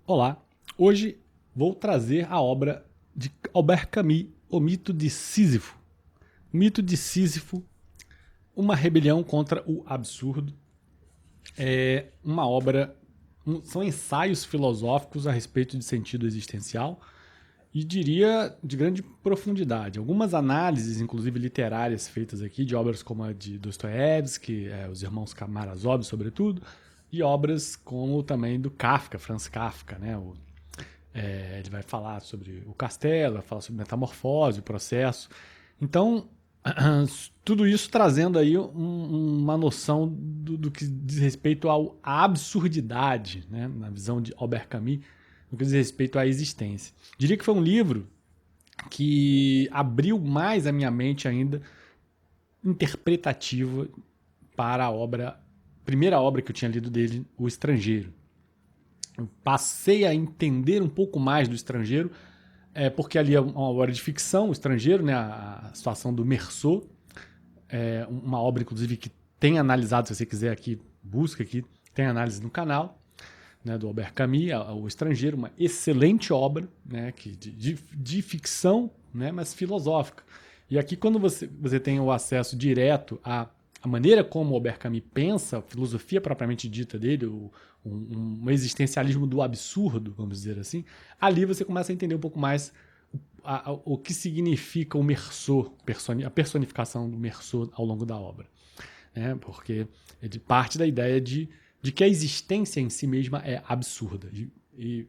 Olá, hoje vou trazer a obra de Albert Camus, O Mito de Sísifo. O Mito de Sísifo, uma rebelião contra o absurdo, é uma obra, são ensaios filosóficos a respeito de sentido existencial e diria de grande profundidade. Algumas análises, inclusive literárias, feitas aqui de obras como a de Dostoiévski, os irmãos Karamazov, sobretudo, e obras como também do Kafka, Franz Kafka, né? Ele vai falar sobre o castelo, vai falar sobre metamorfose, o processo. Então, tudo isso trazendo aí uma noção do que diz respeito à absurdidade, né? Na visão de Albert Camus, no que diz respeito à existência. Diria que foi um livro que abriu mais a minha mente ainda interpretativa para a primeira obra que eu tinha lido dele, O Estrangeiro. Eu passei a entender um pouco mais do Estrangeiro, porque ali é uma obra de ficção, O Estrangeiro, né, a situação do Meursault, uma obra, inclusive, que tem analisado, se você quiser aqui, busca aqui, tem análise no canal, né, do Albert Camus, O Estrangeiro, uma excelente obra, né, de ficção, né, mas filosófica. E aqui, quando você tem o acesso direto a maneira como o Albert Camus pensa, a filosofia propriamente dita dele, um existencialismo do absurdo, vamos dizer assim, ali você começa a entender um pouco mais o que significa o Meursault, a personificação do Meursault ao longo da obra. Né? Porque ele parte da ideia de que a existência em si mesma é absurda. E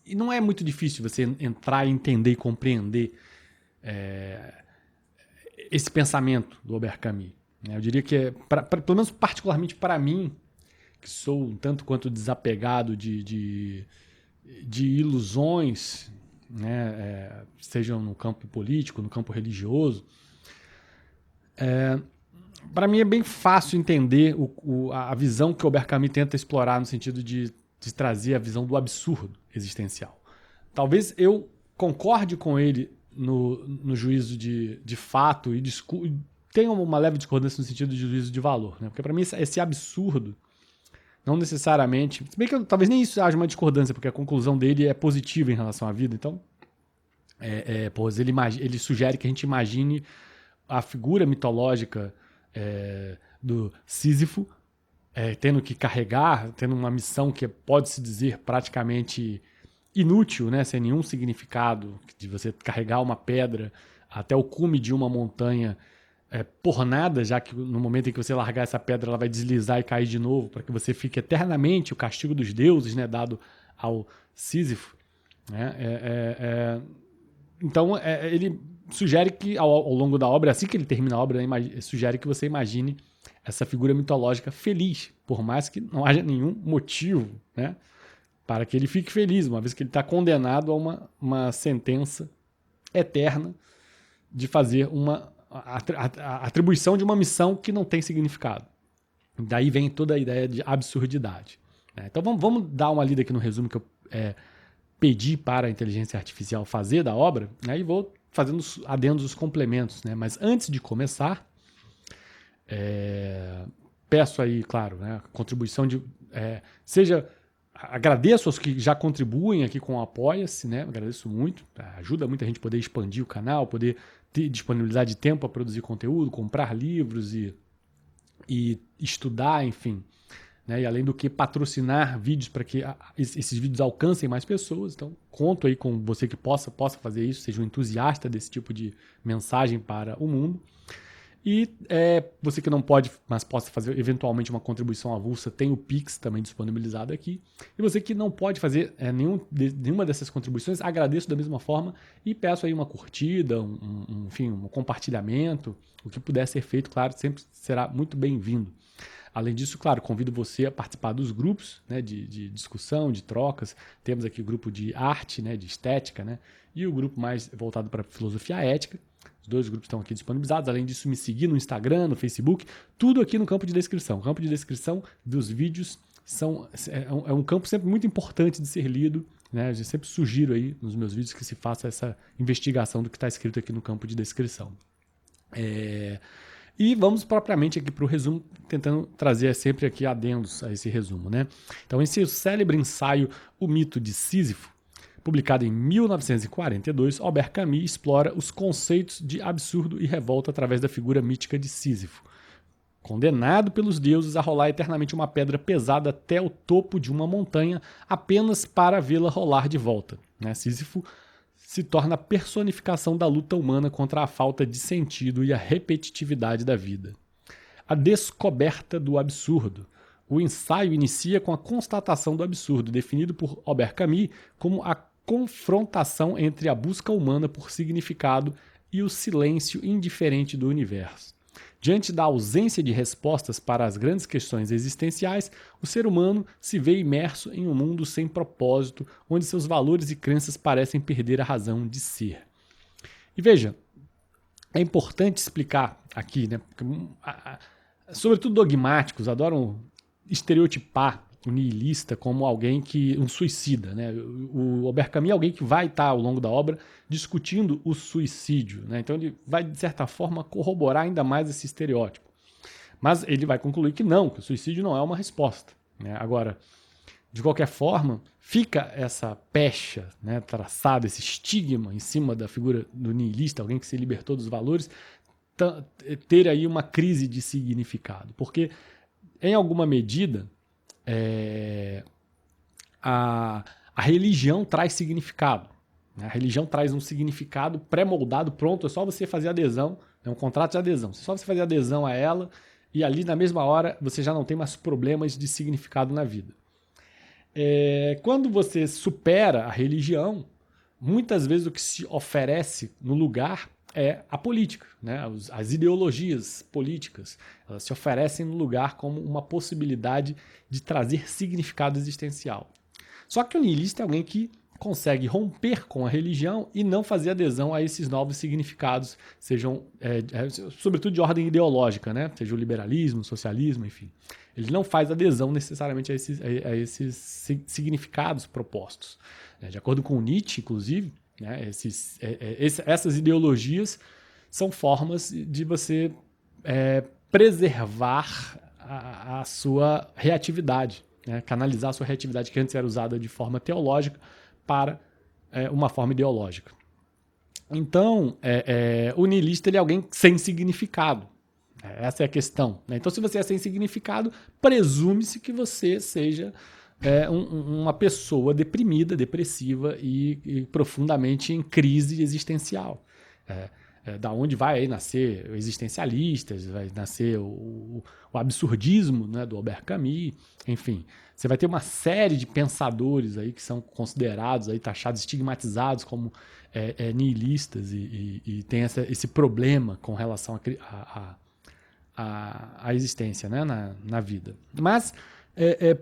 não é muito difícil você entrar e entender e compreender esse pensamento do Albert Camus. Eu diria que, pelo menos particularmente para mim, que sou um tanto quanto desapegado de ilusões, né, sejam no campo político, no campo religioso, para mim é bem fácil entender a visão que o Albert Camus tenta explorar no sentido de trazer a visão do absurdo existencial. Talvez eu concorde com ele no juízo de fato e tenha uma leve discordância no sentido de juízo de valor, né? Porque para mim esse absurdo não necessariamente, se bem que talvez nem isso haja uma discordância, porque a conclusão dele é positiva em relação à vida, então pois ele sugere que a gente imagine a figura mitológica do Sísifo tendo que carregar, tendo uma missão que pode-se dizer praticamente inútil, né, sem nenhum significado, de você carregar uma pedra até o cume de uma montanha por nada, já que no momento em que você largar essa pedra ela vai deslizar e cair de novo, para que você fique eternamente o castigo dos deuses, né, dado ao Sísifo. Né? Então ele sugere que ao longo da obra, assim que ele termina a obra, né, sugere que você imagine essa figura mitológica feliz, por mais que não haja nenhum motivo, né, para que ele fique feliz, uma vez que ele está condenado a uma sentença eterna de fazer a atribuição de uma missão que não tem significado. Daí vem toda a ideia de absurdidade. Né? Então vamos dar uma lida aqui no resumo que eu pedi para a inteligência artificial fazer da obra, né? E vou fazendo os adendos, os complementos. Né? Mas antes de começar, peço aí, claro, né, a contribuição agradeço aos que já contribuem aqui com o Apoia-se, né? Agradeço muito, ajuda muito a gente poder expandir o canal, poder ter disponibilidade de tempo para produzir conteúdo, comprar livros e estudar, enfim. Né? E além do que patrocinar vídeos para que esses vídeos alcancem mais pessoas. Então, conto aí com você que possa fazer isso, seja um entusiasta desse tipo de mensagem para o mundo. E você que não pode, mas possa fazer eventualmente uma contribuição avulsa, tem o Pix também disponibilizado aqui. E você que não pode fazer nenhuma dessas contribuições, agradeço da mesma forma e peço aí uma curtida, enfim, um compartilhamento, o que puder ser feito, claro, sempre será muito bem-vindo. Além disso, claro, convido você a participar dos grupos, né, de discussão, de trocas. Temos aqui o grupo de arte, né, de estética, né, e o grupo mais voltado para filosofia ética. Os dois grupos estão aqui disponibilizados. Além disso, me seguir no Instagram, no Facebook, tudo aqui no campo de descrição. O campo de descrição dos vídeos é um campo sempre muito importante de ser lido. Né? Eu sempre sugiro aí nos meus vídeos que se faça essa investigação do que está escrito aqui no campo de descrição. E vamos propriamente aqui para o resumo, tentando trazer sempre aqui adendos a esse resumo, né? Então, em seu célebre ensaio O Mito de Sísifo, publicado em 1942, Albert Camus explora os conceitos de absurdo e revolta através da figura mítica de Sísifo, condenado pelos deuses a rolar eternamente uma pedra pesada até o topo de uma montanha apenas para vê-la rolar de volta. Sísifo se torna a personificação da luta humana contra a falta de sentido e a repetitividade da vida. A descoberta do absurdo. O ensaio inicia com a constatação do absurdo, definido por Albert Camus como a confrontação entre a busca humana por significado e o silêncio indiferente do universo. Diante da ausência de respostas para as grandes questões existenciais, o ser humano se vê imerso em um mundo sem propósito, onde seus valores e crenças parecem perder a razão de ser. E veja, é importante explicar aqui, né? Porque, sobretudo dogmáticos, adoram estereotipar o nihilista como alguém um suicida, né? O Albert Camus é alguém que vai estar ao longo da obra discutindo o suicídio, né? Então ele vai, de certa forma, corroborar ainda mais esse estereótipo. Mas ele vai concluir que não, que o suicídio não é uma resposta, né? Agora, de qualquer forma, fica essa pecha, né, traçada, esse estigma em cima da figura do nihilista, alguém que se libertou dos valores, ter aí uma crise de significado. Porque, em alguma medida, a religião traz significado. A religião traz um significado pré-moldado, pronto, é só você fazer adesão, é um contrato de adesão, é só você fazer adesão a ela e ali na mesma hora você já não tem mais problemas de significado na vida. Quando você supera a religião, muitas vezes o que se oferece no lugar é a política, né? As ideologias políticas, elas se oferecem no lugar como uma possibilidade de trazer significado existencial. Só que o nihilista é alguém que consegue romper com a religião e não fazer adesão a esses novos significados, sejam, sobretudo de ordem ideológica, né? Seja o liberalismo, o socialismo, enfim. Ele não faz adesão necessariamente a esses significados propostos. De acordo com Nietzsche, inclusive, né, essas ideologias são formas de você preservar a sua reatividade, né, canalizar a sua reatividade que antes era usada de forma teológica para uma forma ideológica. Então, o nihilista ele é alguém sem significado. Essa é a questão, né? Então, se você é sem significado, presume-se que você seja uma pessoa deprimida, depressiva e profundamente em crise existencial. Da onde vai aí nascer existencialistas, vai nascer o absurdismo, né, do Albert Camus, enfim. Você vai ter uma série de pensadores aí que são considerados, aí, taxados, estigmatizados como nihilistas e tem esse problema com relação à existência, né, na vida. Mas,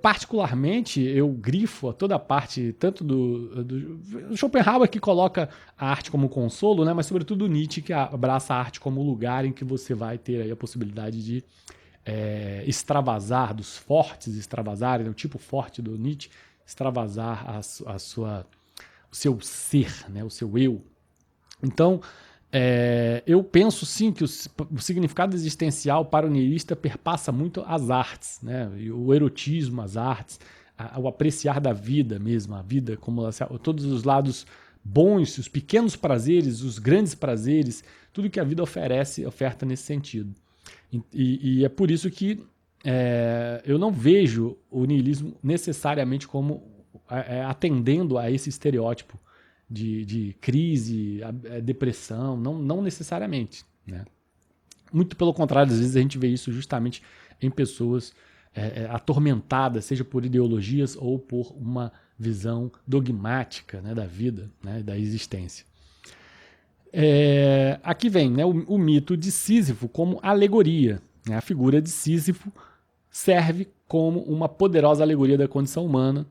particularmente, eu grifo a toda a parte, tanto do Schopenhauer, que coloca a arte como consolo, né, mas sobretudo o Nietzsche, que abraça a arte como lugar em que você vai ter aí a possibilidade de extravasar, dos fortes extravasarem, o tipo forte do Nietzsche, extravasar o seu ser, né, o seu eu. Então, eu penso sim que o significado existencial para o nihilista perpassa muito as artes, né? O erotismo, as artes, o apreciar da vida mesmo, a vida como todos os lados bons, os pequenos prazeres, os grandes prazeres, tudo que a vida oferta nesse sentido. E é por isso que eu não vejo o nihilismo necessariamente como atendendo a esse estereótipo de crise, depressão, não necessariamente, né? Muito pelo contrário, às vezes a gente vê isso justamente em pessoas atormentadas, seja por ideologias ou por uma visão dogmática, né, da vida, né, da existência. Aqui vem, né, o mito de Sísifo como alegoria, né? A figura de Sísifo serve como uma poderosa alegoria da condição humana.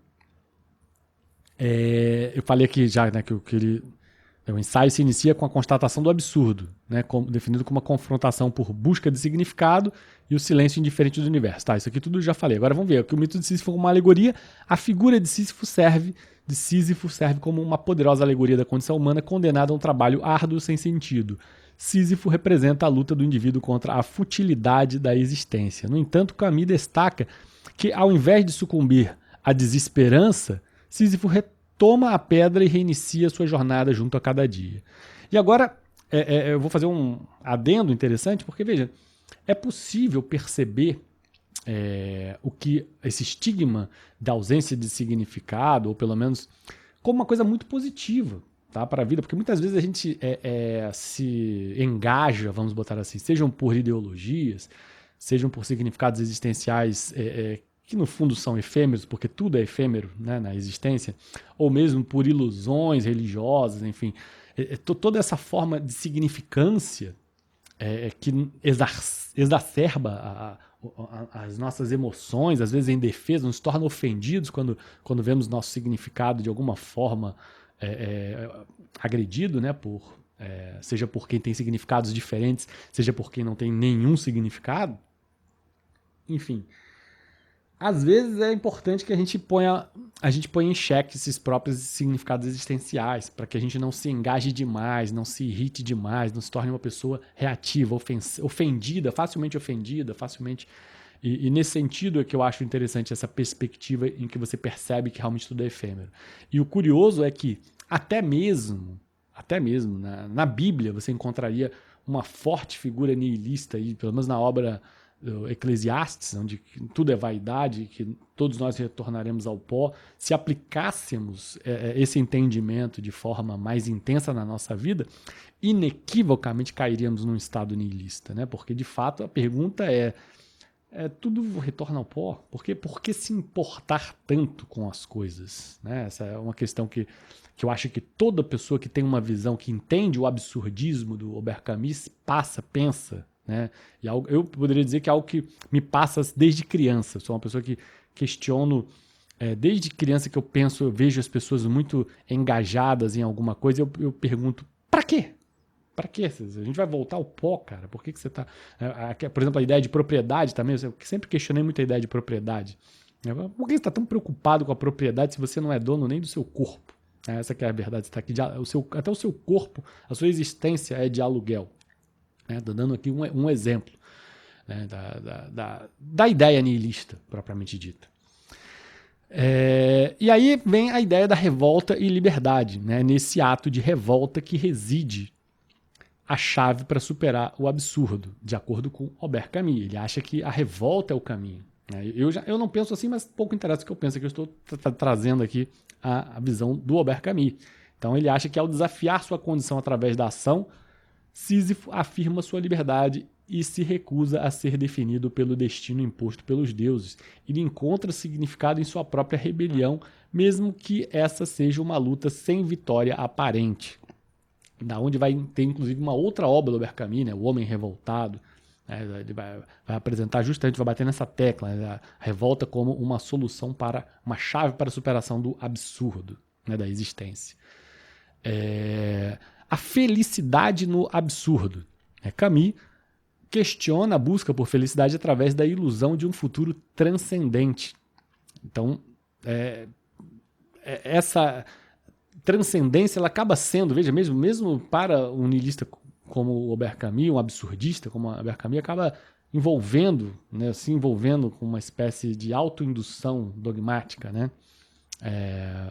Eu falei aqui já, né, que o ensaio se inicia com a constatação do absurdo, né, definido como uma confrontação por busca de significado e o silêncio indiferente do universo. Tá, isso aqui tudo eu já falei. Agora vamos ver, que o mito de Sísifo como uma alegoria, a figura de Sísifo serve como uma poderosa alegoria da condição humana condenada a um trabalho árduo sem sentido. Sísifo representa a luta do indivíduo contra a futilidade da existência. No entanto, Camus destaca que, ao invés de sucumbir à desesperança, Sísifo retoma a pedra e reinicia sua jornada junto a cada dia. E agora, eu vou fazer um adendo interessante, porque, veja, é possível perceber o que esse estigma da ausência de significado, ou pelo menos como uma coisa muito positiva, tá, para a vida, porque muitas vezes a gente se engaja, vamos botar assim, sejam por ideologias, sejam por significados existenciais que no fundo são efêmeros, porque tudo é efêmero, né, na existência, ou mesmo por ilusões religiosas, enfim, toda essa forma de significância que exacerba as nossas emoções, às vezes em defesa, nos torna ofendidos quando vemos nosso significado de alguma forma agredido, né, seja por quem tem significados diferentes, seja por quem não tem nenhum significado. Enfim, às vezes é importante que a gente ponha em xeque esses próprios significados existenciais, para que a gente não se engaje demais, não se irrite demais, não se torne uma pessoa reativa, ofendida, facilmente ofendida, facilmente... E nesse sentido é que eu acho interessante essa perspectiva em que você percebe que realmente tudo é efêmero. E o curioso é que até mesmo na Bíblia você encontraria uma forte figura nihilista, aí, pelo menos na obra do Eclesiastes, onde tudo é vaidade, que todos nós retornaremos ao pó. Se aplicássemos esse entendimento de forma mais intensa na nossa vida, inequivocamente cairíamos num estado nihilista, né? Porque de fato a pergunta tudo retorna ao pó? Por que se importar tanto com as coisas? Né? Essa é uma questão que eu acho que toda pessoa que tem uma visão, que entende o absurdismo do Albert Camus, pensa. Né? E eu poderia dizer que é algo que me passa desde criança. Eu sou uma pessoa que questiono desde criança, que eu vejo as pessoas muito engajadas em alguma coisa, eu pergunto, para quê? Para quê? A gente vai voltar ao pó, cara? Por que você está... Por exemplo, a ideia de propriedade também, eu sempre questionei muito a ideia de propriedade. Por que você está tão preocupado com a propriedade se você não é dono nem do seu corpo? Essa que é a verdade. Você tá aqui até o seu corpo, a sua existência é de aluguel. Estou dando aqui um exemplo, né, da ideia nihilista, propriamente dita. E aí vem a ideia da revolta e liberdade, né, nesse ato de revolta que reside a chave para superar o absurdo, de acordo com Albert Camus. Ele acha que a revolta é o caminho. Eu não penso assim, mas pouco interessa o que eu penso, que eu estou trazendo aqui a visão do Albert Camus. Então ele acha que ao desafiar sua condição através da ação, Sísifo afirma sua liberdade e se recusa a ser definido pelo destino imposto pelos deuses. Ele encontra significado em sua própria rebelião, mesmo que essa seja uma luta sem vitória aparente. Da onde vai ter, inclusive, uma outra obra do Albert Camus, né, O Homem Revoltado. Ele vai apresentar justamente, vai bater nessa tecla, né, a revolta como uma solução uma chave para a superação do absurdo, né, da existência. A felicidade no absurdo. Camus questiona a busca por felicidade através da ilusão de um futuro transcendente. Então, essa transcendência ela acaba sendo, veja, mesmo para um niilista como o Albert Camus, um absurdista como o Albert Camus, acaba se envolvendo com uma espécie de autoindução dogmática, né?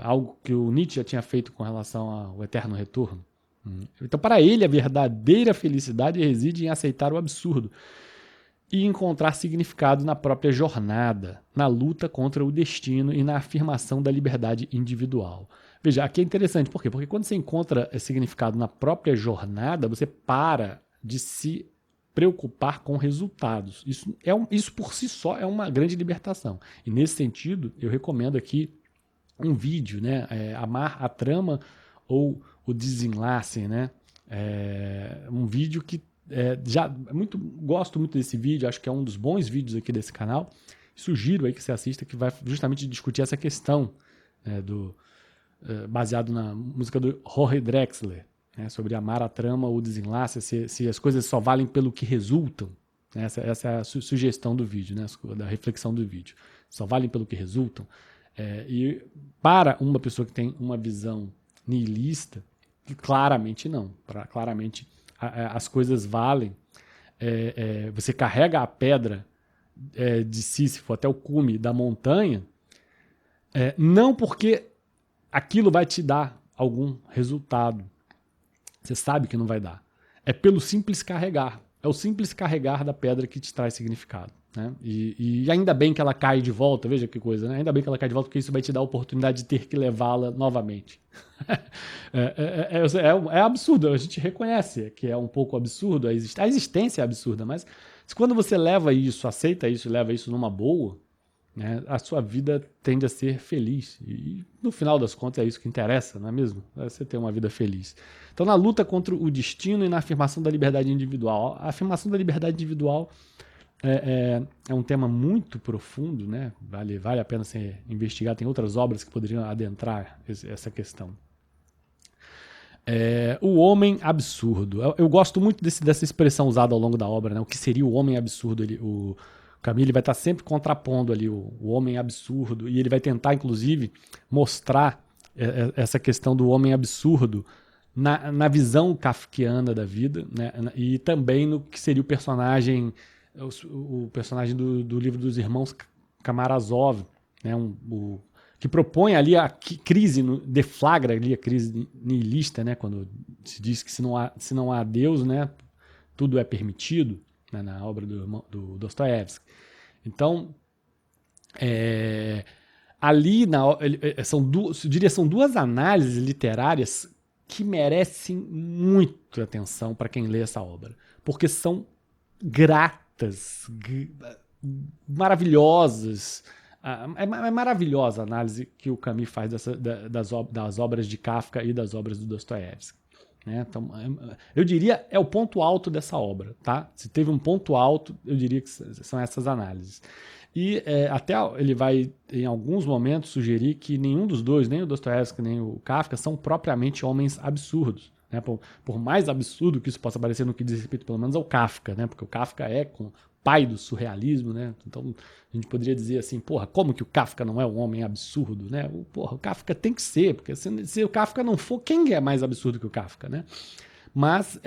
Algo que o Nietzsche já tinha feito com relação ao eterno retorno. Então, para ele, a verdadeira felicidade reside em aceitar o absurdo e encontrar significado na própria jornada, na luta contra o destino e na afirmação da liberdade individual. Veja, aqui é interessante, por quê? Porque quando você encontra significado na própria jornada, você para de se preocupar com resultados. Isso por si só é uma grande libertação. E nesse sentido, eu recomendo aqui um vídeo, né? Amar a Trama ou o Desenlace, né? Um vídeo que gosto muito desse vídeo, acho que é um dos bons vídeos aqui desse canal. Sugiro aí que você assista, que vai justamente discutir essa questão baseado na música do Jorge Drexler, né, sobre amar a trama ou desenlace, se as coisas só valem pelo que resultam. Essa é a sugestão do vídeo, né, da reflexão do vídeo. Só valem pelo que resultam. E para uma pessoa que tem uma visão nihilista, claramente não. Claramente as coisas valem. Você carrega a pedra de Sísifo até o cume da montanha, não porque aquilo vai te dar algum resultado. Você sabe que não vai dar. É pelo simples carregar. É o simples carregar da pedra que te traz significado. Né? E ainda bem que ela cai de volta, veja que coisa, né? Ainda bem que ela cai de volta, porque isso vai te dar a oportunidade de ter que levá-la novamente. É absurdo, a gente reconhece que é um pouco absurdo, a existência é absurda, mas quando você leva isso, aceita isso e leva isso numa boa, né, a sua vida tende a ser feliz. E no final das contas é isso que interessa, não é mesmo? É você ter uma vida feliz. Então, na luta contra o destino e na afirmação da liberdade individual. A afirmação da liberdade individual é um tema muito profundo, né? Vale a pena ser investigado. Tem outras obras que poderiam adentrar essa questão. O homem absurdo. Eu gosto muito dessa expressão usada ao longo da obra, né? O que seria o homem absurdo? O Camus vai estar sempre contrapondo ali o homem absurdo, e ele vai tentar, inclusive, mostrar essa questão do homem absurdo na visão kafkiana da vida, né? E também no que seria o personagem do livro dos irmãos Karamazov, né? Que propõe ali a crise, deflagra ali a crise nihilista, né? Quando se diz que se não há Deus, né? Tudo é permitido, né? Na obra do Dostoiévski. Então, ali são duas análises literárias que merecem muito atenção para quem lê essa obra, porque são gratas, maravilhosas. É maravilhosa a análise que o Camus faz das obras de Kafka e das obras do Dostoiévski. Né? Então, eu diria é o ponto alto dessa obra. Tá? Se teve um ponto alto, eu diria que são essas análises. E até ele vai, em alguns momentos, sugerir que nenhum dos dois, nem o Dostoiévski nem o Kafka, são propriamente homens absurdos. Né? Por mais absurdo que isso possa parecer no que diz respeito, pelo menos, ao Kafka, né? Porque o Kafka é pai do surrealismo, né? Então a gente poderia dizer assim, porra, como que o Kafka não é um homem absurdo, né? O Kafka tem que ser, porque se o Kafka não for, quem é mais absurdo que o Kafka, né? Mas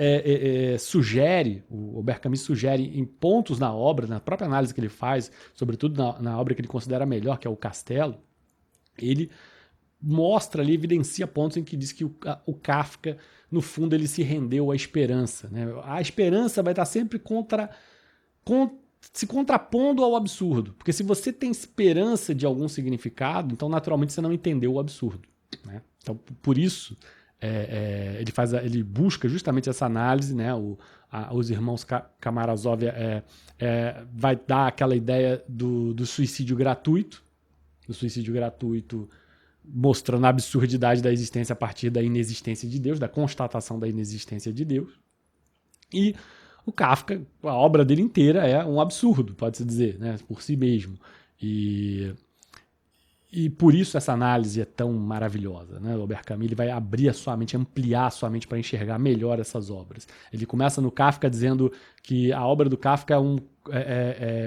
o Albert Camus sugere em pontos na obra, na própria análise que ele faz, sobretudo na obra que ele considera melhor, que é o Castelo, ele mostra ali, evidencia pontos em que diz que o Kafka, no fundo, ele se rendeu à esperança, né? A esperança vai estar sempre se contrapondo ao absurdo. Porque se você tem esperança de algum significado, então naturalmente você não entendeu o absurdo. Né? Então, por isso, ele busca justamente essa análise, né? Os irmãos Karamazov vai dar aquela ideia do suicídio gratuito, mostrando a absurdidade da existência a partir da inexistência de Deus, da constatação da inexistência de Deus. E o Kafka, a obra dele inteira é um absurdo, pode-se dizer, né, por si mesmo. E por isso essa análise é tão maravilhosa. Né? O Albert Camus ele vai abrir a sua mente, ampliar a sua mente para enxergar melhor essas obras. Ele começa no Kafka dizendo que a obra do Kafka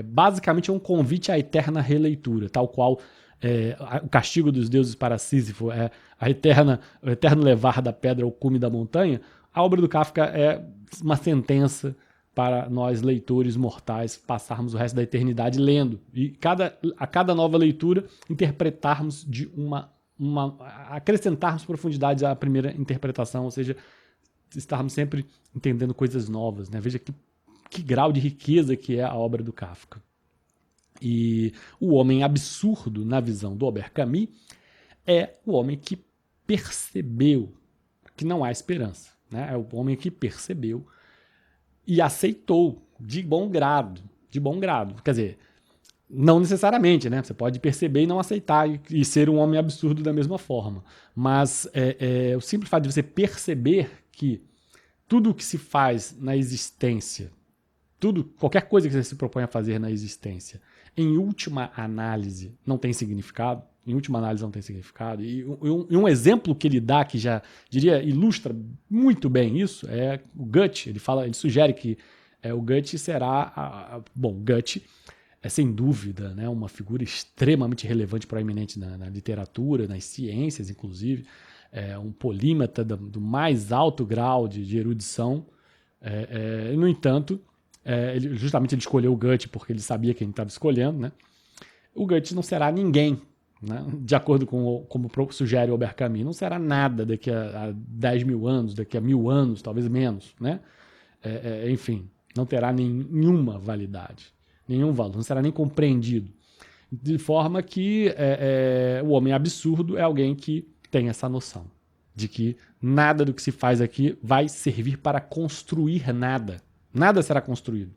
basicamente é um convite à eterna releitura, tal qual o castigo dos deuses para Sísifo é o eterno levar da pedra ao cume da montanha. A obra do Kafka é uma sentença para nós, leitores mortais, passarmos o resto da eternidade lendo. E a cada nova leitura, interpretarmos acrescentarmos profundidade à primeira interpretação, ou seja, estarmos sempre entendendo coisas novas. Né? Veja que grau de riqueza que é a obra do Kafka. E o homem absurdo, na visão do Albert Camus, é o homem que percebeu que não há esperança. Né? É o homem que percebeu e aceitou de bom grado. Quer dizer, não necessariamente, né? Você pode perceber e não aceitar e ser um homem absurdo da mesma forma. Mas o simples fato de você perceber que tudo o que se faz na existência, qualquer coisa que você se propõe a fazer na existência, em última análise, não tem significado. E um exemplo que ele dá, que já, ilustra muito bem isso, é o Goethe. Ele sugere que o Goethe será... Goethe é, sem dúvida, né, uma figura extremamente relevante, proeminente na literatura, nas ciências, inclusive. É um polímata do mais alto grau de erudição. No entanto, justamente ele escolheu o Goethe porque ele sabia quem estava escolhendo, né? O Goethe não será ninguém, né? De acordo com como sugere o Albert Camus, não será nada daqui a 10 mil anos, daqui a 1000 anos, talvez menos, né? Enfim, não terá nenhuma validade, nenhum valor, não será nem compreendido. De forma que o homem absurdo é alguém que tem essa noção de que nada do que se faz aqui vai servir para construir nada. Nada será construído.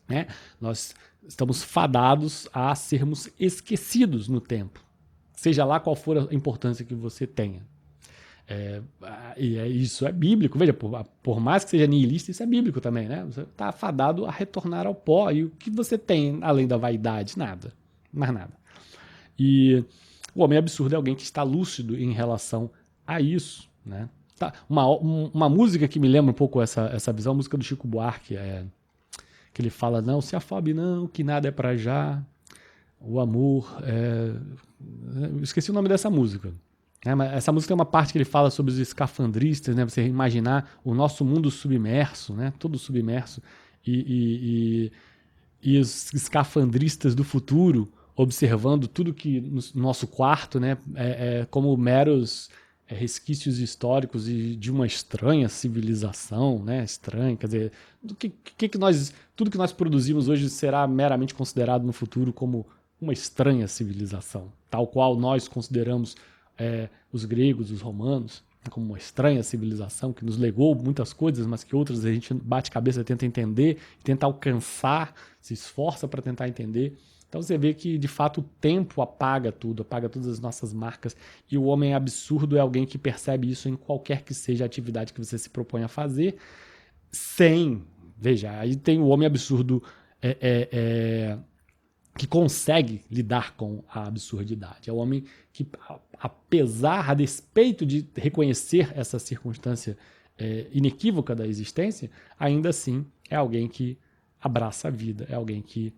Né? Nós estamos fadados a sermos esquecidos no tempo, seja lá qual for a importância que você tenha. Isso é bíblico, veja, por mais que seja nihilista, isso é bíblico também, né? Você está fadado a retornar ao pó, e o que você tem além da vaidade? Nada, mais nada. E o homem absurdo é alguém que está lúcido em relação a isso, né? Uma música que me lembra um pouco essa visão, a música do Chico Buarque, que ele fala, não se afobe não, que nada é pra já, o amor eu esqueci o nome dessa música. Mas essa música tem uma parte que ele fala sobre os escafandristas, né? Você imaginar o nosso mundo submerso, né? Todo submerso, e os escafandristas do futuro observando tudo que no nosso quarto, né? Como meros resquícios históricos de uma estranha civilização, né? Estranha, quer dizer, tudo que nós produzimos hoje será meramente considerado no futuro como uma estranha civilização, tal qual nós consideramos os gregos, os romanos, como uma estranha civilização que nos legou muitas coisas, mas que outras a gente bate cabeça, tenta entender, tenta alcançar, se esforça para tentar entender. Então você vê que, de fato, o tempo apaga tudo, apaga todas as nossas marcas, e o homem absurdo é alguém que percebe isso em qualquer que seja a atividade que você se propõe a fazer, veja, aí tem o homem absurdo que consegue lidar com a absurdidade. É o homem que, a despeito de reconhecer essa circunstância inequívoca da existência, ainda assim é alguém que abraça a vida, é alguém que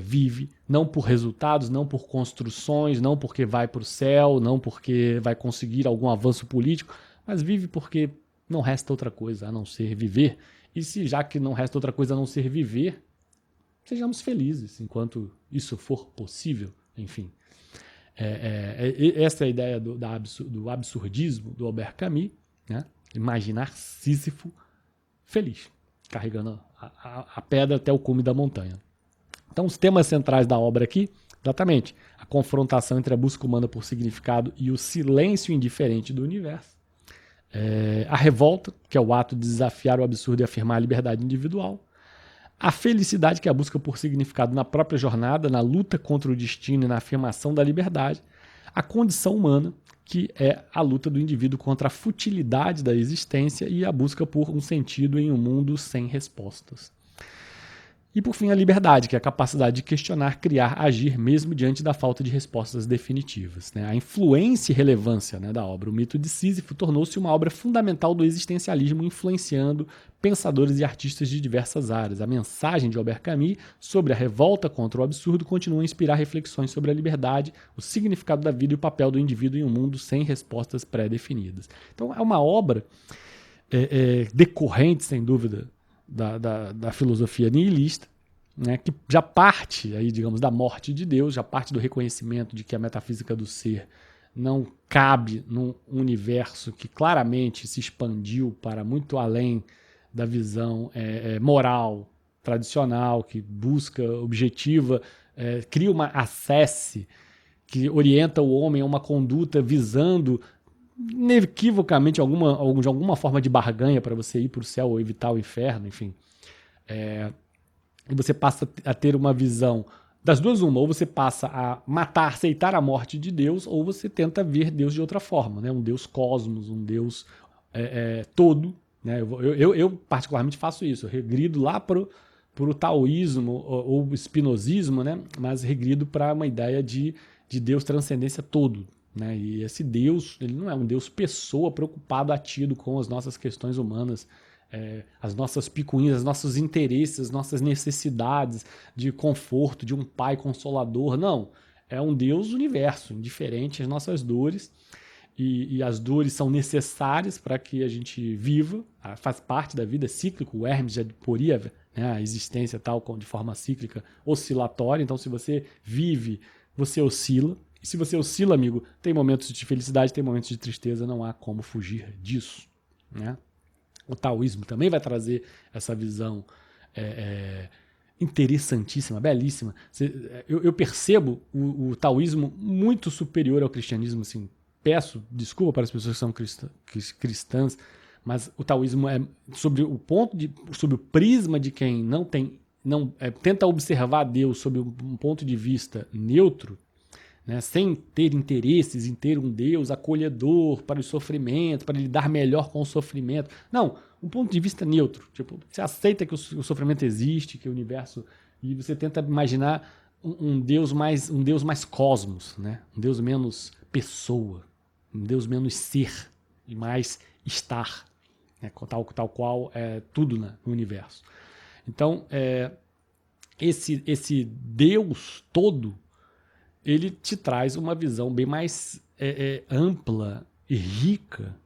vive, não por resultados, não por construções, não porque vai para o céu, não porque vai conseguir algum avanço político, mas vive porque não resta outra coisa a não ser viver. E se já que não resta outra coisa a não ser viver, sejamos felizes enquanto isso for possível, enfim. Essa é a ideia do absurdismo do Albert Camus, né? Imaginar Sísifo feliz, carregando a pedra até o cume da montanha. Então, os temas centrais da obra aqui, exatamente, a confrontação entre a busca humana por significado e o silêncio indiferente do universo. A revolta, que é o ato de desafiar o absurdo e afirmar a liberdade individual. A felicidade, que é a busca por significado na própria jornada, na luta contra o destino e na afirmação da liberdade. A condição humana, que é a luta do indivíduo contra a futilidade da existência e a busca por um sentido em um mundo sem respostas. E, por fim, a liberdade, que é a capacidade de questionar, criar, agir, mesmo diante da falta de respostas definitivas. A influência e relevância da obra. O mito de Sísifo tornou-se uma obra fundamental do existencialismo, influenciando pensadores e artistas de diversas áreas. A mensagem de Albert Camus sobre a revolta contra o absurdo continua a inspirar reflexões sobre a liberdade, o significado da vida e o papel do indivíduo em um mundo sem respostas pré-definidas. Então, é uma obra decorrente, sem dúvida, da filosofia nihilista, né, que já parte aí, digamos, da morte de Deus, já parte do reconhecimento de que a metafísica do ser não cabe num universo que claramente se expandiu para muito além da visão moral tradicional, que busca, objetiva, cria uma acesse que orienta o homem a uma conduta visando inequivocamente de alguma forma de barganha para você ir para o céu ou evitar o inferno, enfim. E você passa a ter uma visão das duas, ou você passa a aceitar a morte de Deus, ou você tenta ver Deus de outra forma, né? Um Deus cosmos, um Deus todo. Né? Eu particularmente faço isso, eu regrido lá para o taoísmo ou o espinosismo, né? Mas regrido para uma ideia de Deus transcendência todo. Né? E esse Deus, ele não é um Deus pessoa preocupado, atido com as nossas questões humanas, as nossas picuinhas, os nossos interesses, as nossas necessidades de conforto, de um pai consolador. Não, é um Deus universo, indiferente às nossas dores, e as dores são necessárias para que a gente viva, faz parte da vida, é cíclico. O Hermes já poria, né, a existência tal de forma cíclica, oscilatória. Então, se você vive, você oscila. E se você oscila, amigo, tem momentos de felicidade, tem momentos de tristeza, não há como fugir disso, né? O taoísmo também vai trazer essa visão interessantíssima, belíssima. Eu percebo o taoísmo muito superior ao cristianismo, assim. Peço desculpa para as pessoas que são cristãs, mas o taoísmo é sobre o prisma de quem tenta observar Deus sob um ponto de vista neutro, né, sem ter interesses em ter um Deus acolhedor para o sofrimento, para lidar melhor com o sofrimento. Não, um ponto de vista neutro. Tipo, você aceita que o sofrimento existe, que o universo... E você tenta imaginar um Deus mais cosmos, né? Um Deus menos pessoa, um Deus menos ser e mais estar, né? Tal qual é tudo no universo. Então, esse Deus todo, ele te traz uma visão bem mais ampla e rica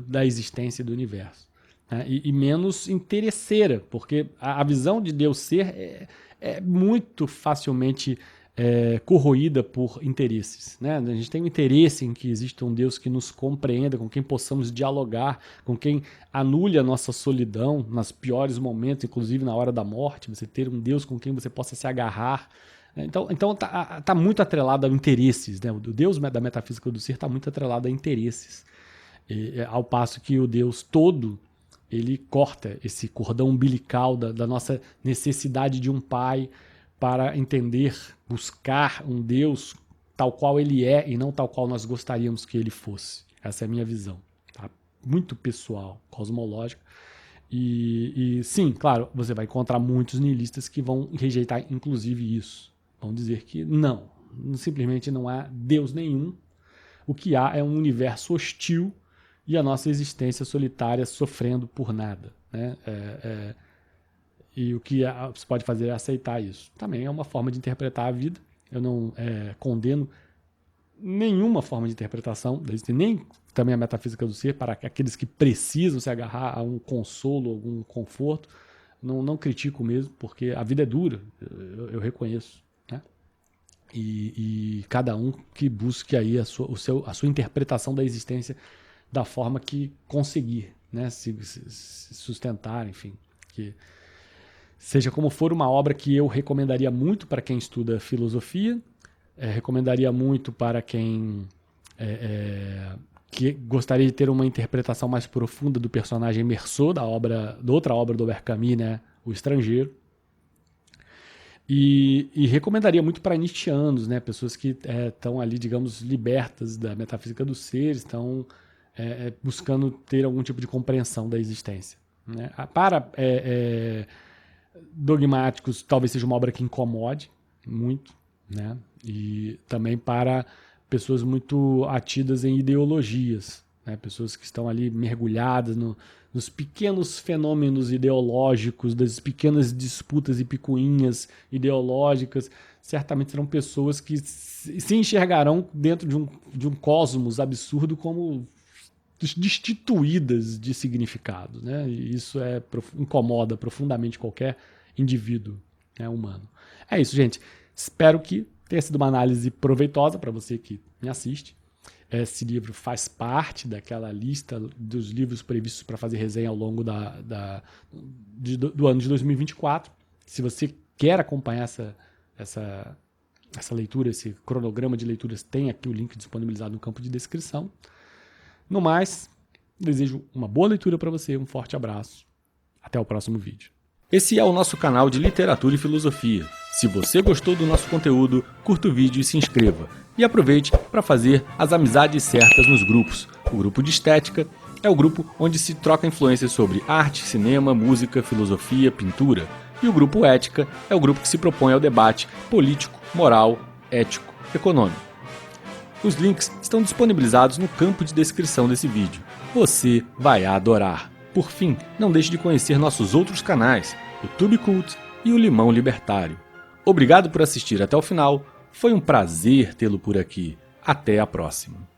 da existência do universo, né? E menos interesseira, porque a visão de Deus ser é muito facilmente corroída por interesses, né? A gente tem um interesse em que exista um Deus que nos compreenda, com quem possamos dialogar, com quem anule a nossa solidão nos piores momentos, inclusive na hora da morte, você ter um Deus com quem você possa se agarrar. Então tá muito atrelado a interesses, né? O Deus da metafísica do ser está muito atrelado a interesses. Ao passo que o Deus todo, ele corta esse cordão umbilical da nossa necessidade de um pai para entender, buscar um Deus tal qual ele é e não tal qual nós gostaríamos que ele fosse. Essa é a minha visão, tá? Muito pessoal, cosmológica. E sim, claro, você vai encontrar muitos nihilistas que vão rejeitar inclusive isso. Vão dizer que não, simplesmente não há Deus nenhum. O que há é um universo hostil e a nossa existência solitária sofrendo por nada, né? E o que você pode fazer é aceitar isso. Também é uma forma de interpretar a vida. Eu não condeno nenhuma forma de interpretação, nem também a metafísica do ser, para aqueles que precisam se agarrar a um consolo, algum conforto. Não critico mesmo, porque a vida é dura, eu reconheço, né? E cada um que busque aí a sua interpretação da existência da forma que conseguir, né? Se sustentar, enfim. Que seja como for, uma obra que eu recomendaria muito para quem estuda filosofia, recomendaria muito para quem que gostaria de ter uma interpretação mais profunda do personagem Meursault, da outra obra do Albert Camus, né? O Estrangeiro. E recomendaria muito para nietzscheanos, né? Pessoas que estão ali, digamos, libertas da metafísica do ser, estão buscando ter algum tipo de compreensão da existência, né? Para dogmáticos, talvez seja uma obra que incomode muito, né? E também para pessoas muito atidas em ideologias, né? Pessoas que estão ali mergulhadas nos pequenos fenômenos ideológicos, das pequenas disputas e picuinhas ideológicas. Certamente serão pessoas que se enxergarão dentro de um cosmos absurdo como destituídas de significado, né? E isso incomoda profundamente qualquer indivíduo, né, humano. É isso, gente. Espero que tenha sido uma análise proveitosa para você que me assiste. Esse livro faz parte daquela lista dos livros previstos para fazer resenha ao longo do ano de 2024. Se você quer acompanhar essa leitura, esse cronograma de leituras, tem aqui o link disponibilizado no campo de descrição. No mais, desejo uma boa leitura para você, um forte abraço. Até o próximo vídeo. Esse é o nosso canal de literatura e filosofia. Se você gostou do nosso conteúdo, curta o vídeo e se inscreva. E aproveite para fazer as amizades certas nos grupos. O grupo de estética é o grupo onde se troca influências sobre arte, cinema, música, filosofia, pintura. E o grupo ética é o grupo que se propõe ao debate político, moral, ético, econômico. Os links estão disponibilizados no campo de descrição desse vídeo. Você vai adorar! Por fim, não deixe de conhecer nossos outros canais, o Tube Cult e o Limão Libertário. Obrigado por assistir até o final, foi um prazer tê-lo por aqui. Até a próxima!